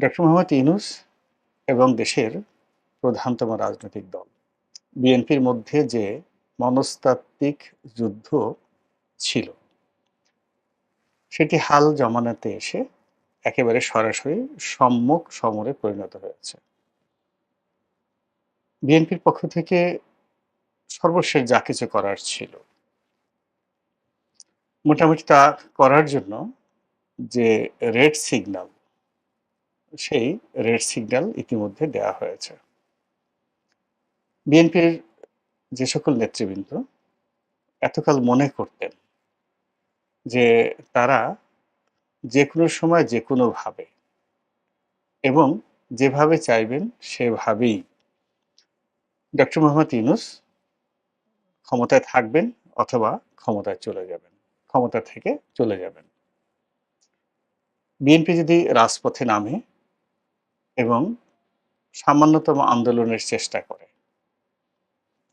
Doctor Mohammad Yunus এবং দেশের প্রধানতম রাজনৈতিক দল বিএনপির মধ্যে যে মনস্তাত্ত্বিক যুদ্ধ ছিল, সেটি হাল জমানাতে এসে একেবারে সরাসরি সম্মুখ সমরে পরিণত হয়েছে। বিএনপির পক্ষ থেকে সর্বশেষ যা কিছু করার ছিল, মোটামুটি তা করার জন্য যে রেড সিগন্যাল, সেই রেড সিগন্যাল ইতিমধ্যে দেয়া হয়েছে। বিএনপির যে সকল নেতৃবৃন্দ এতকাল মনে করতেন যে তারা যেকোনো সময় যেকোনোভাবে এবং যেভাবে চাইবেন সেভাবেই ডক্টর মোহাম্মদ ইউনূস ক্ষমতায় থাকবেন অথবা ক্ষমতায় চলে যাবেন, ক্ষমতা থেকে চলে যাবেন। বিএনপি যদি রাজপথে নামে এবং সামান্যতম আন্দোলনের চেষ্টা করে,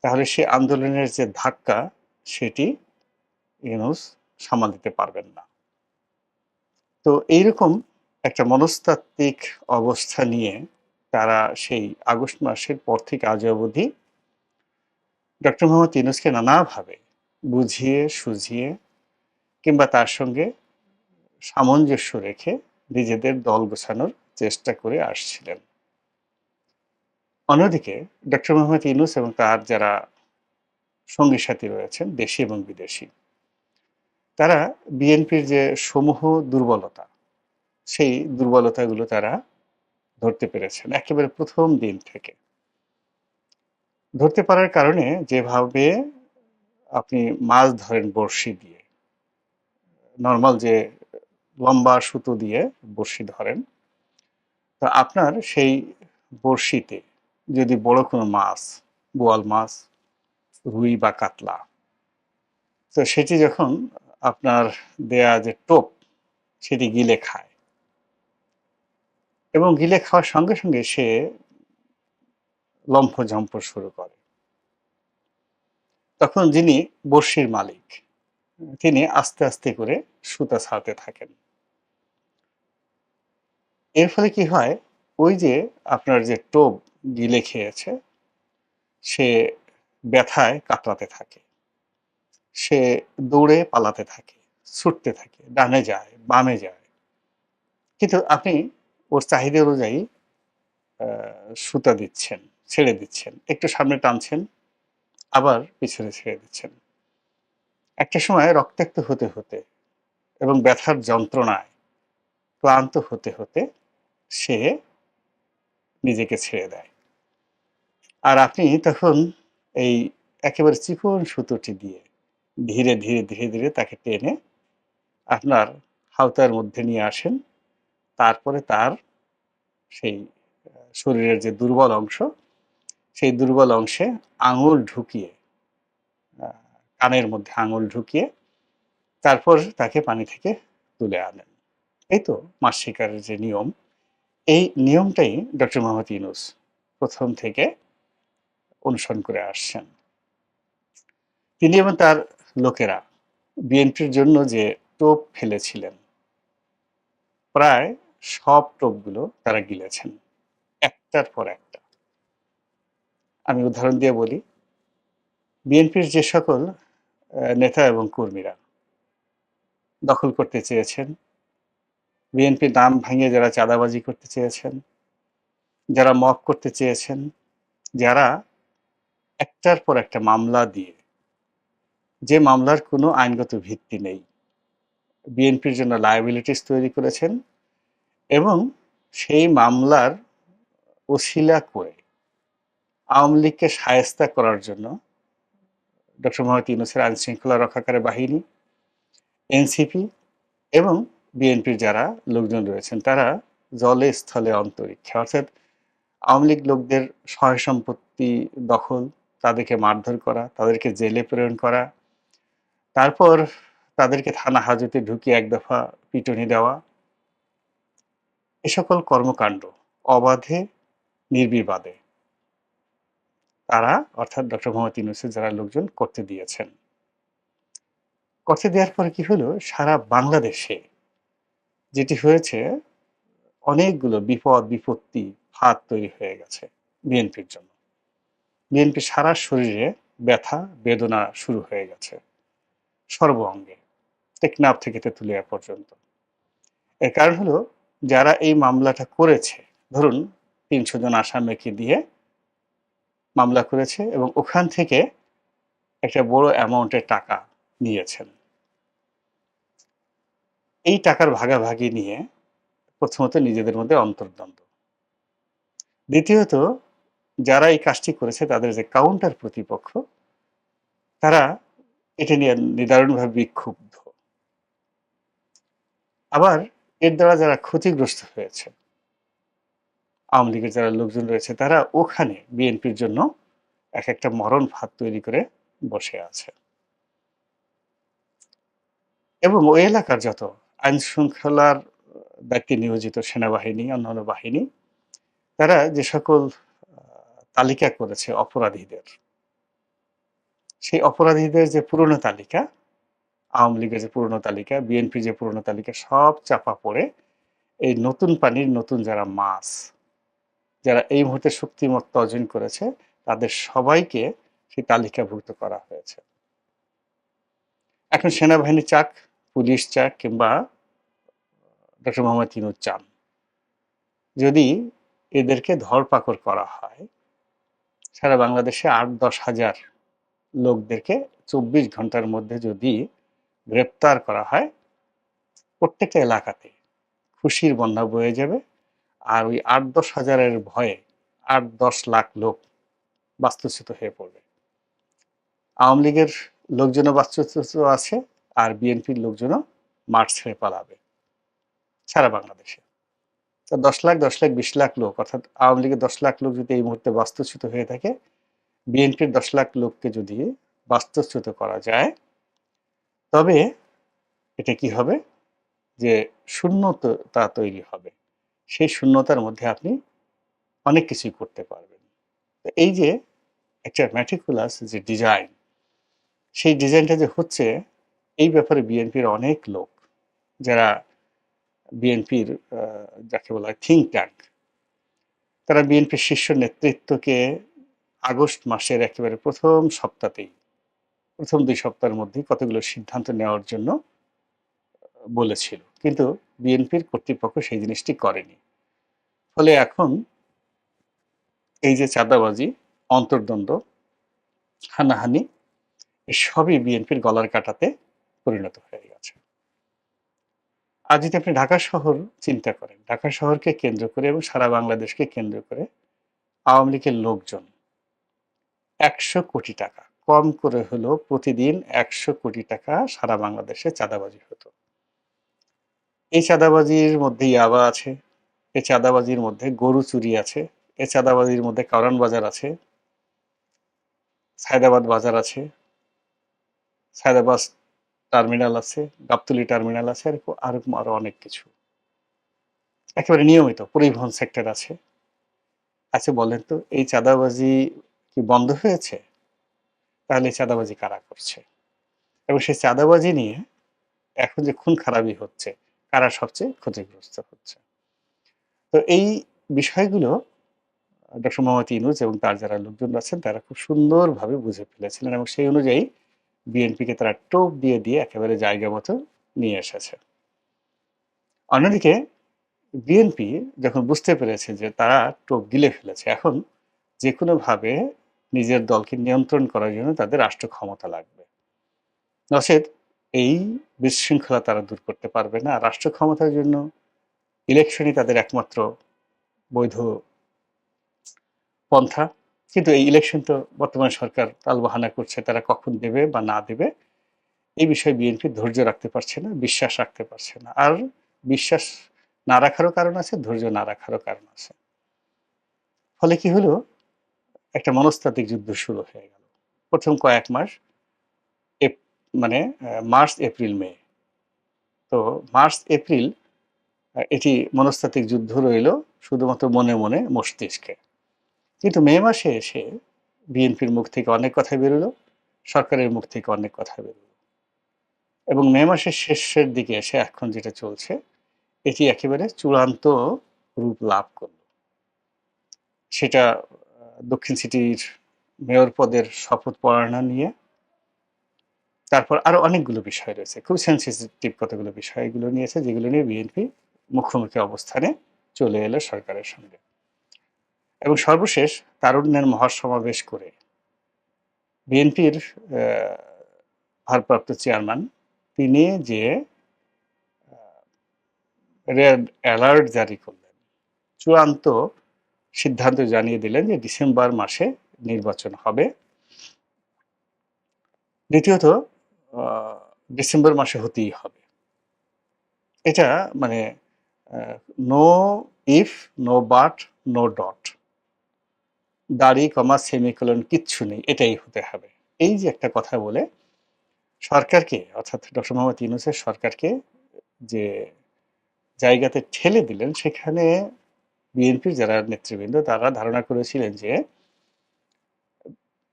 তাহলে সে আন্দোলনের যে ধাক্কা, সেটি ইউনূস সামাল দিতে পারবেন না। তো এইরকম একটা মনস্তাত্ত্বিক অবস্থা নিয়ে তারা সেই আগস্ট মাসের পর থেকে আজ অবধি ডক্টর মোহাম্মদ ইউনূসকে নানাভাবে বুঝিয়ে সুঝিয়ে কিংবা তার সঙ্গে সামঞ্জস্য রেখে নিজেদের দল গোছানোর চেষ্টা করে আসছিলেন। অন্যদিকে ডক্টর মোহাম্মদ ইউনূস এবং তার যারা সঙ্গী সাথী রয়েছেন দেশি এবং বিদেশি, তারা বিএনপির যে সমূহ দুর্বলতা, সেই দুর্বলতাগুলো তারা ধরতে পেরেছেন একেবারে প্রথম দিন থেকে। ধরতে পারার কারণে যেভাবে আপনি মাছ ধরেন বড়শি দিয়ে, নরমাল যে লম্বা সুতো দিয়ে বড়শি ধরেন, তো আপনার সেই বড়শিতে যদি বড় কোনো মাছ, বোয়াল মাছ, রুই বা কাতলা, তো সেটি যখন আপনার দেয়া যে টোপ সেটি গিলে খায় এবং গিলে খাওয়ার সঙ্গে সঙ্গে সে লম্ফঝম্প শুরু করে, তখন যিনি বড়শির মালিক তিনি আস্তে আস্তে করে সুতা ছাড়তে থাকেন। এর ফলে কি হয়, ওই যে আপনার যে টোপ গিলে খেয়েছে, সে ব্যথায় কাতরাতে থাকে, সে দৌড়ে পালাতে থাকে, ছুটতে থাকে, ডানে যায় বামে যায়, কিন্তু আপনি ওর চাহিদা অনুযায়ী সুতা দিচ্ছেন, ছেড়ে দিচ্ছেন, একটু সামনে টানছেন, আবার পিছনে ছেড়ে দিচ্ছেন। একটা সময় রক্তাক্ত হতে হতে এবং ব্যথার যন্ত্রণায় ক্লান্ত হতে হতে সে নিজেকে ছেড়ে দেয়। আর আপনি তখন এই একেবারে চিকন সুতোটি দিয়ে ধীরে ধীরে ধীরে ধীরে তাকে টেনে আপনার হাওতার মধ্যে নিয়ে আসেন। তারপরে তার সেই শরীরের যে দুর্বল অংশ, সেই দুর্বল অংশে আঙুল ঢুকিয়ে, কানের মধ্যে আঙুল ঢুকিয়ে তারপর তাকে পানি থেকে তুলে আনেন। এই তো মাছ শিকারের যে নিয়ম, এই নিয়মটাই ডক্টর মোহাম্মদ ইউনূস প্রথম থেকে অনুসরণ করে আসছেন। তিনি এবং তার লোকেরা বিএনপির জন্য যে টোপ ফেলেছিলেন, প্রায় সব টোপগুলো তারা গিলেছেন, একটার পর একটা। আমি উদাহরণ দিয়ে বলি, বিএনপির যে সকল নেতা এবং কর্মীরা দখল করতে চেয়েছেন, বিএনপির নাম ভাঙিয়ে যারা চাঁদাবাজি করতে চেয়েছেন, যারা মব করতে চেয়েছেন, যারা একটার পর একটা মামলা দিয়ে, যে মামলার কোনো আইনগত ভিত্তি নেই, বিএনপির জন্য লায়াবিলিটিস তৈরি করেছেন এবং সেই মামলার ওসিলা করে আওয়ামী লীগকে শায়েস্তা করার জন্য ডক্টর মোহাম্মদ ইউনূসের আইনশৃঙ্খলা রক্ষাকারী বাহিনী, এনসিপি এবং বিএনপির যারা লোকজন রয়েছেন, তারা জলে স্থলে অন্তরীক্ষে, অর্থাৎ আওয়ামী লীগ লোকদের সহায় সম্পত্তি দখল, তাদেরকে মারধর করা, তাদেরকে জেলে প্রেরণ করা, তারপর তাদেরকে থানা হাজতে ঢুকিয়ে এক দফা পিটুনি দেওয়া, এ সকল কর্মকাণ্ড অবাধে নির্বিবাদে তারা, অর্থাৎ ডক্টর মোহাম্মদ ইউনূসের যারা লোকজন করতে দিয়েছেন। করতে দেওয়ার পরে কি হলো, সারা বাংলাদেশে যেটি হয়েছে, অনেকগুলো বিপদ বিপত্তি ফাঁদ তৈরি হয়ে গেছে বিএনপির জন্য। বিএনপি সারা শরীরে ব্যথা বেদনা শুরু হয়ে গেছে, সর্ব অঙ্গে, টেকনাফ থেকে তেঁতুলিয়া পর্যন্ত। এর কারণ হলো, যারা এই মামলাটা করেছে, ধরুন ৩০০ জন আসামিকে দিয়ে মামলা করেছে এবং ওখান থেকে একটা বড় অ্যামাউন্টের টাকা নিয়েছেন। এই টাকার ভাগাভাগি নিয়ে প্রথমত নিজেদের মধ্যে অন্তর্দ্বন্দ্ব। দ্বিতীয়ত, যারা এই কাজটি করেছে তাদের যে কাউন্টার প্রতিপক্ষ, তারা এটা নিয়ে নিদারুণভাবে বিক্ষুব্ধ। আবার এর দ্বারা যারা ক্ষতিগ্রস্ত হয়েছে, আওয়ামী লীগের যারা লোকজন রয়েছে, তারা ওখানে বিএনপির জন্য এক একটা মরণ ফাঁদ তৈরি করে বসে আছে। এবং ওই এলাকার যত আইন শৃঙ্খলার দায়িত্বে নিয়োজিত সেনাবাহিনী, অন্যান্য বাহিনী, তারা যে সকল তালিকা করেছে অপরাধীদের, সেই অপরাধীদের যে পুরনো তালিকা, আওয়ামী লীগের যে পুরনো তালিকা, বিএনপির যে পুরনো তালিকা, সব চাপা পড়ে এই নতুন পানির নতুন যারা মাছ, যারা এই মুহূর্তে শক্তিমত্তা অর্জন করেছে, তাদের সবাইকে সেই তালিকাভুক্ত করা হয়েছে। এখন সেনাবাহিনী চাক, পুলিশ চাক, কিংবা ডক্টর মোহাম্মদ ইউনূস চান, যদি এদেরকে ধরপাকড় করা হয়, সারা বাংলাদেশে ৮-১০ হাজার লোকদেরকে ২৪ ঘন্টার মধ্যে যদি গ্রেপ্তার করা হয়, প্রত্যেকটা এলাকাতে খুশির বন্যা বয়ে যাবে। আর ওই ৮-১০ হাজারের ভয়ে ৮-১০ লাখ লোক বাস্তুচ্যুত হয়ে পড়বে। আওয়ামী লীগের লোকজনও বাস্তুচ্যুত আছে, আর বিএনপির লোকজনও মাঠ ছেড়ে পালাবে সারা বাংলাদেশে। ১০ লাখ ১০ লাখ ২০ লাখ লোক, অর্থাৎ আওয়ামী লীগের ১০ লাখ লোক যদি এই মুহূর্তে বাস্তুচ্যুত হয়ে থাকে, বিএনপির ১০ লাখ লোককে যদি বাস্তুচ্যুত করা যায়, তবে এটা কি হবে, যে শূন্যতা তৈরি হবে। সেই শূন্যতার মধ্যে আপনি অনেক কিছুই করতে পারবেন। তো এই যে একটা ম্যাটিকুলাস যে ডিজাইন, সেই ডিজাইনটা যে হচ্ছে, এই ব্যাপারে বিএনপির অনেক লোক, যারা বিএনপির যাকে বলা হয় থিঙ্ক ট্যাঙ্ক, তারা বিএনপির শীর্ষ নেতৃত্বকে আগস্ট মাসের একেবারে প্রথম সপ্তাহতেই, প্রথম ২ সপ্তাহের মধ্যেই কতগুলো সিদ্ধান্ত নেওয়ার জন্য বলেছিল, কিন্তু বিএনপির কর্তৃপক্ষ সেই জিনিসটি করেনি। ফলে এখন এই যে চাঁদাবাজি, অন্তর্দ্বন্দ্ব, হানাহানি, সবই বিএনপির গলার কাটাতে পরিণত হয়ে গেছে। আর যদি আপনি ঢাকা শহর চিন্তা করেন, ঢাকা শহরকে কেন্দ্র করে এবং সারা বাংলাদেশকে কেন্দ্র করে আওয়ামী লীগের লোকজন ১০০ কোটি টাকা, কম করে হলেও প্রতিদিন ১০০ কোটি টাকা সারা বাংলাদেশে চাঁদাবাজি হতো। এই চাঁদাবাজির মধ্যে ইয়াবা আছে, এই চাঁদাবাজির মধ্যে গরু চুরি আছে, এই চাঁদাবাজির মধ্যে কারওয়ান বাজার আছে, সায়দাবাদ বাজার আছে, সায়দাবাদ টার্মিনাল আছে, গাবতলী টার্মিনাল আছে, আরো অনেক কিছু। একেবারে নিয়মিত পরিবহন সেক্টর আছে। আচ্ছা বলেন তো, এই চাঁদাবাজি কি বন্ধ হয়েছে? তাহলে এই চাঁদাবাজি কারা করছে? এবং সেই চাঁদাবাজি নিয়ে এখন যে খুন খারাপি হচ্ছে, কারা সবচেয়ে ক্ষতিগ্রস্ত হচ্ছে? তো এই বিষয়গুলো ডক্টর মোহাম্মদ ইউনূস এবং তার যারা লোকজন আছেন, তারা খুব সুন্দরভাবে বুঝে ফেলেছিলেন এবং সেই অনুযায়ী বিএনপিকে তারা টোপ দিয়ে দিয়ে একেবারে জায়গা মতো নিয়ে এসেছে। অন্যদিকে বিএনপি যখন বুঝতে পেরেছে যে তারা টোপ গিলে ফেলেছে, এখন যে কোনোভাবে নিজের দলকে নিয়ন্ত্রণ করার জন্য তাদের রাষ্ট্র ক্ষমতা লাগবে, নচেত এই বিশৃঙ্খলা তারা দূর করতে পারবে না। রাষ্ট্র ক্ষমতার জন্য ইলেকশনই তাদের একমাত্র বৈধ পন্থা। কিন্তু এই ইলেকশন তো বর্তমান সরকার তালবাহানা করছে, তারা কখন দেবে বা না দেবে এই বিষয়ে বিএনপি ধৈর্য রাখতে পারছে না, বিশ্বাস রাখতে পারছে না। আর বিশ্বাস না রাখারও কারণ আছে, ধৈর্য না রাখারও কারণ আছে। ফলে কি হলো, একটা মনস্তাত্ত্বিক যুদ্ধ শুরু হয়ে গেল। প্রথম কয়েক মাস, মানে মার্চ এপ্রিল মে, তো মার্চ এপ্রিল এটি মনস্তাত্ত্বিক যুদ্ধ রইল শুধুমাত্র মনে মনে মস্তিষ্কে। কিন্তু মে মাসে এসে বিএনপির মুখ থেকে অনেক কথা বেরোলো, সরকারের মুখ থেকে অনেক কথা বেরোলো, এবং মে মাসের শেষের দিকে এসে এখন যেটা চলছে, এটি একেবারে চূড়ান্ত রূপ লাভ করল। সেটা দক্ষিণ সিটির মেয়র পদের শপথ পড়ানো নিয়ে, তারপর আরো অনেকগুলো বিষয় রয়েছে। খুব সেনসিটিভ কতগুলো বিষয় এগুলো নিয়েছে, যেগুলো নিয়ে বিএনপি মুখোমুখি অবস্থানে চলে এলো সরকারের সঙ্গে। এবং সর্বশেষ তারুণ্যের মহাসমাবেশ করে বিএনপির ভারপ্রাপ্ত চেয়ারম্যান তিনি যে রেড অ্যালার্ট জারি করলেন, চূড়ান্ত সিদ্ধান্ত জানিয়ে দিলেন যে ডিসেম্বর মাসে নির্বাচন হবে। দ্বিতীয়ত ডিসেম্বর মাসে হতেই হবে। এটা মানে no if, no but, no dot, দাড়ি কমা সেমিকোলন কিচ্ছু নেই, এটাই হতে হবে। এই যে একটা কথা বলে সরকারকে, অর্থাৎ ডক্টর মোহাম্মদ ইউনূসের সরকারকে যে জায়গাতে ঠেলে দিলেন, সেখানে বিএনপির যারা নেতৃবৃন্দ তারা ধারণা করেছিলেন যে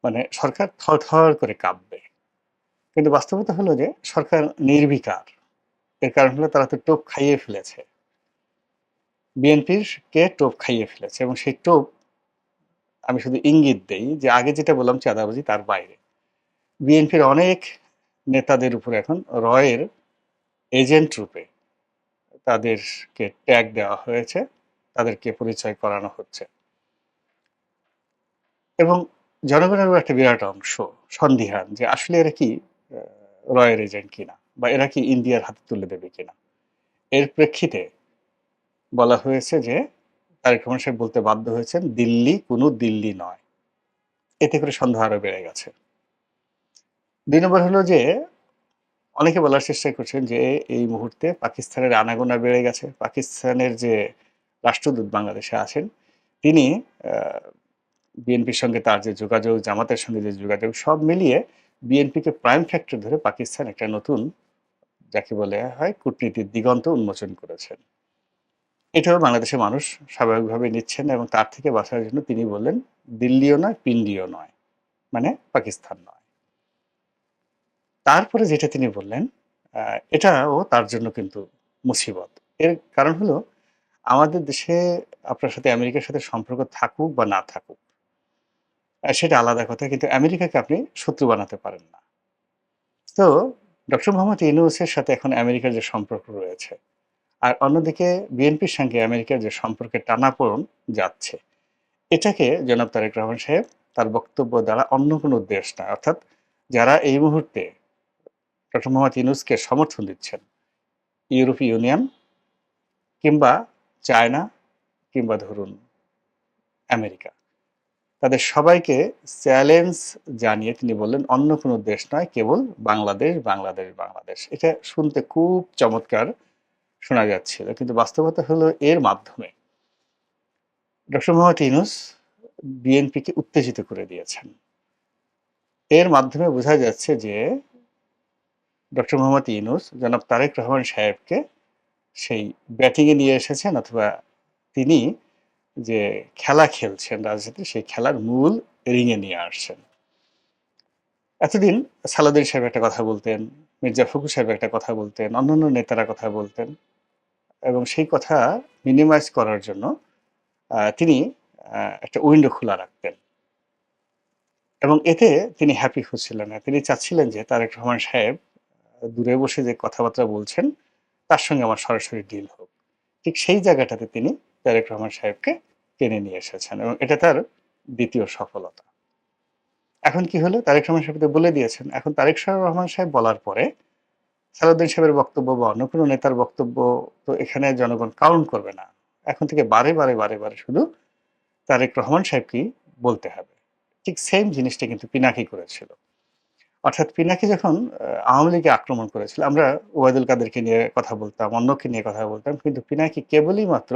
মানে সরকার থরথর করে কাঁপবে। কিন্তু বাস্তবতা হলো যে সরকার নির্বিকার। এর কারণ হলো তারা তো টোপ খাইয়ে ফেলেছে, বিএনপির কে টোপ খাইয়ে ফেলেছে। এবং সেই টোপ আমি শুধু ইঙ্গিত দেই যে আগে যেটা বললাম চাঁদাবাজি, তার বাইরে বিএনপির অনেক নেতাদের উপর এখন রয়ের এজেন্ট রূপে তাদেরকে ট্যাগ দেওয়া হয়েছে, তাদেরকে পরিচয় করানো হচ্ছে। এবং জনগণেরও একটা বিরাট অংশ সন্দিহান যে আসলে এরা কি রয়ের এজেন্ট কিনা, বা এরা কি ইন্ডিয়ার হাতে তুলে দেবে কিনা। এর প্রেক্ষিতে বলা হয়েছে যে তারেক রহমান সাহেব বলতে বাধ্য হয়েছেন দিল্লি কোনো দিল্লি নয়। এতে করে সন্দেহ আরো বেড়ে গেছে। ২ নম্বর হলো যে অনেকে বলার চেষ্টা করছেন যে এই মুহূর্তে পাকিস্তানের আনাগোনা বেড়ে গেছে। পাকিস্তানের যে রাষ্ট্রদূত বাংলাদেশে আছেন তিনি বিএনপির সঙ্গে তার যে যোগাযোগ, জামাতের সঙ্গে যে যোগাযোগ, সব মিলিয়ে বিএনপিকে প্রাইম ফ্যাক্টর ধরে পাকিস্তান একটা নতুন, যাকে বলে হয়, কূটনীতির দিগন্ত উন্মোচন করেছেন। এটাও বাংলাদেশের মানুষ স্বাভাবিকভাবে নিচ্ছেন এবং তার থেকে বাঁচার জন্য তিনি বললেন দিল্লিও নয়, পিন্ডিও নয়, মানে পাকিস্তান নয়। তারপরে যেটা তিনি বললেন এটাও তার জন্য কিন্তু মুসিবত। এর কারণ হলো আমাদের দেশে আপনার সাথে আমেরিকার সাথে সম্পর্ক থাকুক বা না থাকুক, সেটা আলাদা কথা, কিন্তু আমেরিকাকে আপনি শত্রু বানাতে পারেন না। তো ডক্টর মোহাম্মদ ইউনূসের সাথে এখন আমেরিকার যে সম্পর্ক রয়েছে, আর অন্যদিকে বিএনপির সঙ্গে আমেরিকার যে সম্পর্কের টানাপোড়েন যাচ্ছে, এটাকে জনাব তারেক রহমান সাহেব তার বক্তব্য দ্বারা অন্য কোনো দেশ না, অর্থাৎ যারা এই মুহূর্তে ডক্টর মোহাম্মদ ইউনূসকে সমর্থন দিচ্ছেন, ইউরোপীয় ইউনিয়ন কিংবা চায়না কিংবা ধরুন আমেরিকা, তাদের সবাইকে চ্যালেঞ্জ জানিয়ে তিনি বললেন অন্য কোনো দেশ নয়, কেবল বাংলাদেশ, বাংলাদেশ, বাংলাদেশ। এটা শুনতে খুব চমৎকার শোনা যাচ্ছিল, কিন্তু বাস্তবতা হলো এর মাধ্যমে ডক্টর মোহাম্মদ ইউনূস বিএনপিকে উত্তেজিত করে দিয়েছেন। এর মাধ্যমে বোঝা যাচ্ছে যে ডক্টর মোহাম্মদ ইউনূস জনাব তারেক রহমান সাহেবকে সেই ব্যাটিংয়ে নিয়ে এসেছেন, অথবা তিনি যে খেলা খেলছেন রাজনীতি, সেই খেলার মূল রিংয়ে নিয়ে আসছেন। এতদিন সালাউদ্দিন সাহেব একটা কথা বলতেন, মির্জা ফখরুল সাহেব একটা কথা বলতেন, অন্যান্য নেতারা কথা বলতেন, এবং সেই কথা মিনিমাইজ করার জন্য তিনি একটা উইন্ডো খোলা রাখতেন, এবং এতে তিনি হ্যাপি হচ্ছিলেন না। তিনি চাচ্ছিলেন যে তারেক রহমান সাহেব দূরে বসে যে কথাবার্তা বলছেন তার সঙ্গে আমার সরাসরি ডিল হোক। ঠিক সেই জায়গাটাতে তিনি তারেক রহমান সাহেবকে টেনে নিয়ে এসেছেন, এবং এটা তার দ্বিতীয় সফলতা। এখন কি হলো, তারেক রহমান সাহেব তো বলে দিয়েছেন, এখন তারেক রহমান সাহেব বলার পরে সালাউদ্দিন সাহেবের বক্তব্য বা অন্য কোনো নেতার বক্তব্য তো এখানে জনগণ কাউন্ট করবে না। এখন থেকে বারে বারে বারে বারে শুধু তারেক রহমান সাহেবকেই বলতে হবে। ঠিক সেম জিনিসটা কিন্তু পিনাকি করেছিল। অর্থাৎ পিনাকি যখন আওয়ামী লীগে আক্রমণ করেছিল, আমরা ওবায়দুল কাদেরকে নিয়ে কথা বলতাম, অন্যকে নিয়ে কথা বলতাম, কিন্তু পিনাকি কেবলই মাত্র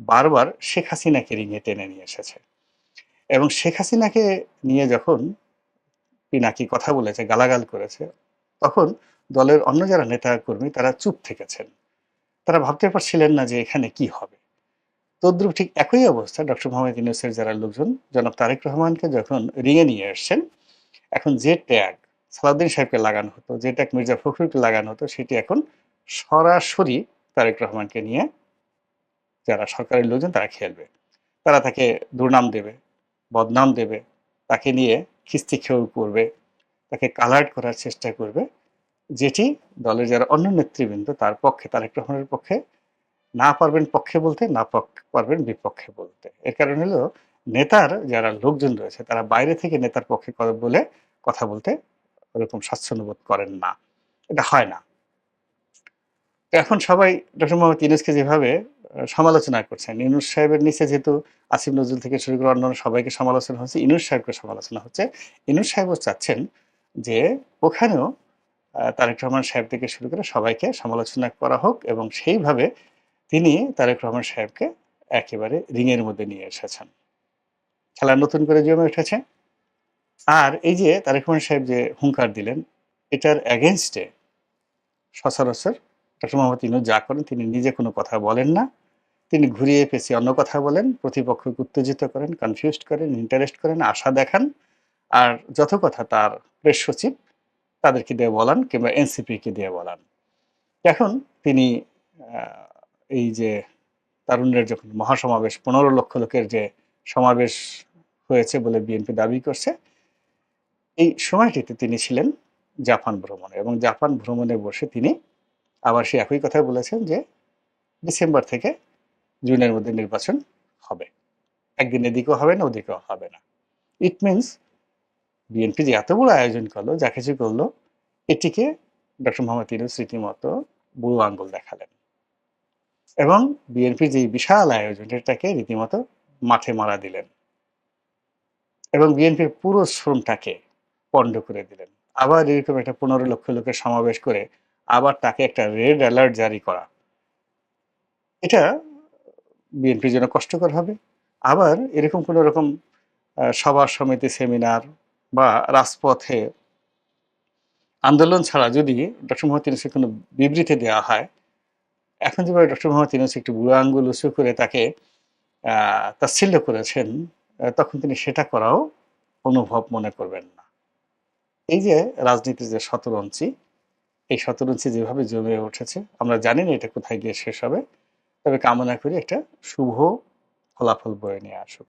বারবার শেখ হাসিনাকে রিঙে টেনে নিয়ে এসেছে। এবং শেখ হাসিনাকে নিয়ে যখন পিনাকি কথা বলেছে, গালাগাল করেছে, তখন দলের অন্য যারা নেতা কর্মী তারা চুপ থেকেছেন। তারা ভাবতে পারছিলেন না যে এখানে কি হবে। তদ্রুপ ঠিক একই অবস্থা ডক্টর মোহাম্মদ ইউনূসের যারা লোকজন জনাব তারেক রহমানকে যখন রিঙে নিয়ে আসছেন, এখন যে ট্যাগ সালাউদ্দিন সাহেবকে লাগানো হতো, যে ট্যাগ মির্জা ফখরুলকে লাগানো হতো, সেটি এখন সরাসরি তারেক রহমানকে নিয়ে যারা সরকারের লোকজন তারা খেলবে। তারা তাকে দুর্নাম দেবে, বদনাম দেবে, তাকে নিয়ে খিস্তিখেউ করবে, তাকে কালার্ড করার চেষ্টা করবে। যেটি দলের যারা অন্য নেতৃবৃন্দ তার পক্ষে, তারেক রহমানের পক্ষে না পারবেন পক্ষে বলতে, না পারবেন বিপক্ষে বলতে। এর কারণ হলো নেতার যারা লোকজন রয়েছে তারা বাইরে থেকে নেতার পক্ষে বলে কথা বলতে ওরকম স্বাচ্ছন্দ্য বোধ করেন না। এটা হয় না। তো এখন সবাই ডক্টর মোহাম্মদ ইউনূসকে যেভাবে সমালোচনা করছেন, ইউনূস সাহেবের নিচে যেহেতু আসিফ নজরুল থেকে শুরু করে অন্যান্য সবাইকে সমালোচনা হচ্ছে, ইউনূস সাহেবকে সমালোচনা হচ্ছে। ইউনূস সাহেবও চাচ্ছেন যে ওখানেও তারেক রহমান সাহেব থেকে শুরু করে সবাইকে সমালোচনা করা হোক এবং সেইভাবে তিনি তারেক রহমান সাহেবকে একেবারে রিংয়ের মধ্যে নিয়ে এসেছেন। খেলা নতুন করে জমে উঠেছে। আর এই যে তারেক রহমান সাহেব যে হুঙ্কার দিলেন, এটার এগেইনস্টে সচরাচর ডক্টর মোহাম্মদ ইউনূস যা করেন তিনি নিজে কোনো কথা বলেন না। তিনি ঘুরিয়ে পেঁচিয়ে অন্য কথা বলেন, প্রতিপক্ষকে উত্তেজিত করেন, কনফিউজড করেন, ইন্টারেস্ট করেন, আশা দেখান। আর যত কথা তার প্রেস সচিব তাদেরকে দিয়ে বলান কিংবা এনসিপিকে দিয়ে বলান। এখন তিনি আ এই যে তারুণ্যের যখন মহাসমাবেশ ১৫ লক্ষ লোকের যে সমাবেশ হয়েছে বলে বিএনপি দাবি করছে, এই সময়টিতে তিনি ছিলেন জাপান ভ্রমণে এবং জাপান ভ্রমণে বসে তিনি আবার সেই একই কথা বলেছেন যে ডিসেম্বর থেকে জুনের মধ্যে নির্বাচন হবে। একদিন এদিকেও হবে না, ওদিকেও হবে না। ইট মিনস বিএনপি যে এত বড় আয়োজন করলো, যা কিছু করলো, এটিকে ডক্টর মোহাম্মদ ইউনূস রীতিমতো বুড়ো আঙুল দেখালেন। এবং বিএনপির যে বিশাল আয়োজন এটাকে রীতিমতো মাঠে মারা দিলেন। এবং বিএনপির পুরো শ্রমটাকে পণ্ড করে দিলেন। আবার এরকম একটা ১৫ লক্ষ লোকের সমাবেশ করে আবার তাকে একটা রেড অ্যালার্ট জারি করা। এটা বিএনপির জন্য কষ্টকর হবে। আবার এরকম কোনো রকম সভা সমিতি, সেমিনার বা রাজপথে আন্দোলন ছাড়া যদি ডক্টর মোহাম্মদ ইউনূসকে কোনো বিবৃতি দেওয়া হয়, এখন যেভাবে ডক্টর মোহাম্মদ ইউনূস একটু বুড়ো আঙুল উঁচু করে তাকে তাচ্ছিল্য করেছেন, তখন তিনি সেটা করাও অনুভব মনে করবেন না। এই যে রাজনীতির যে শতরঞ্চি, এই শতরঞ্চি যেভাবে জমে উঠেছে, আমরা জানি না এটা কোথায় গিয়ে শেষ হবে। তবে কামনা করি একটা শুভ ফলাফল বয়ে নিয়ে আসুক।